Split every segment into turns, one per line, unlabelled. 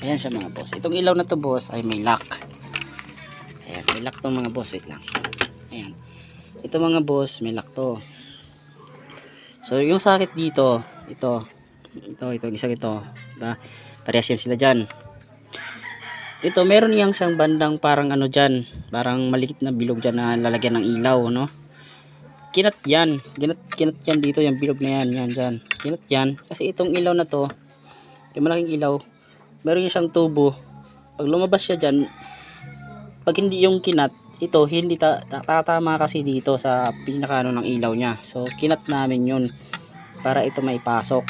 Ayan siya mga boss. Itong ilaw na to boss ay may lock. Ayan, may lock tong mga boss. Wait lang. Ayan. Ito mga boss, may lock to. So yung sakit dito, ito isang ito. Diba? Parehas yan sila dyan. Ito meron siyang bandang parang ano dyan, parang maliit na bilog dyan na lalagyan ng ilaw, no? Kinat yan dito, yung bilog na yan dyan. Kinat yan, kasi itong ilaw na to, yung malaking ilaw, meron siyang tubo. Pag lumabas siya dyan, pag hindi yung kinat, ito hindi tatama kasi dito sa pinakano ng ilaw niya. So kinat namin yun para ito maipasok,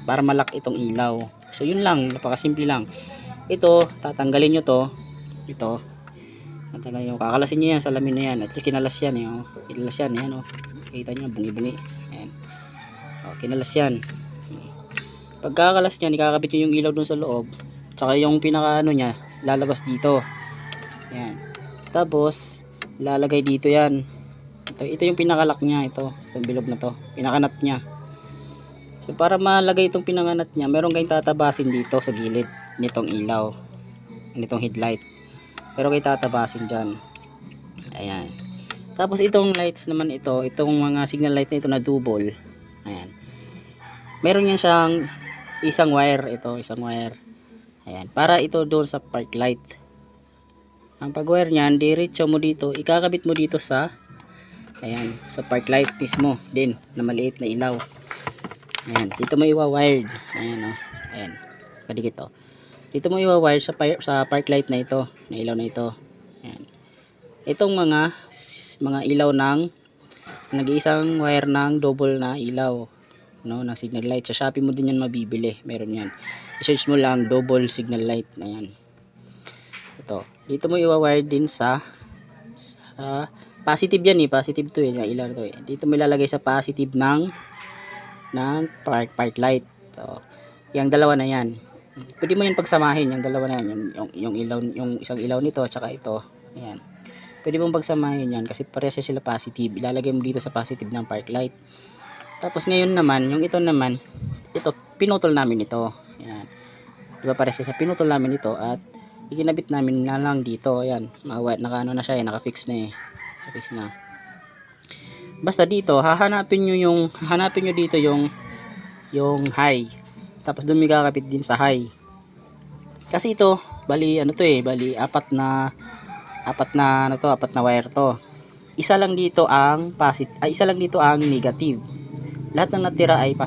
para malak itong ilaw. So yun lang, napakasimple lang. Ito tatanggalin nyo to, ito tatanggalin nyo, kakalasin nyo yan sa lamin na yan. At least kinalas yan eh, oh. Kinalas yan, yan, oh. Kita nyo, bungi-bungi. Ayan. Oh, kinalas yan. Pagkakalas nyo, ikakabit nyo yung ilaw dun sa loob, tsaka yung pinaka ano nya lalabas dito. Ayan. Tapos ilalagay dito yan. Ito yung pinakalak nya, ito yung bilog na to, pinakanat nya. So para malagay itong pinanganat nya, meron kayong tatabasin dito sa gilid nitong ilaw, nitong headlight. Pero kayo tatabasin dyan. Ayan. Tapos itong lights naman ito, itong mga signal light na ito na double. Ayan. Meron yan siyang isang wire, ito isang wire. Ayan. Para ito doon sa park light. Ang pag wire nyan, diretso mo dito, ikakabit mo dito sa, ayan, sa park light mismo din, na maliit na ilaw. Ayan. Dito mo iwa-wired. Ayan, oh. Ayan. Padikit, oh. Dito mo iwa-wire sa park light na ito, na ilaw na ito. Ayan. Itong mga ilaw ng nag-iisang wire ng double na ilaw, no, ng signal light. Sa Shopee mo din yan mabibili, meron yan. I-search mo lang double signal light na yan. Ito. Dito mo iwa-wire din sa positive yan eh, positive to eh, ilaw to eh. Dito mo ilalagay sa positive ng park light. So, yung dalawa na yan. Pwede mo yun pagsamahin, yung dalawa na yan, yung ilaw, yung isang ilaw nito at saka ito. Ayan. Pwede mong pagsamahin yan kasi parehas sila positive. Ilalagay mo dito sa positive ng park light. Tapos ngayon naman, yung ito naman, ito pinutol namin ito. Ayan. Diba parehas siya, pinutol namin ito at ikinabit namin na lang dito. Ayan, naka-ano na siya, naka-fix na eh. Naka-fix na. Basta dito, hahanapin nyo dito yung high. Tapos doon may kakapit din sa high. Kasi ito, bali ano to eh, bali apat na wire to. Isa lang dito ang positive, isa lang dito ang negative. Lahat ng natira ay positive.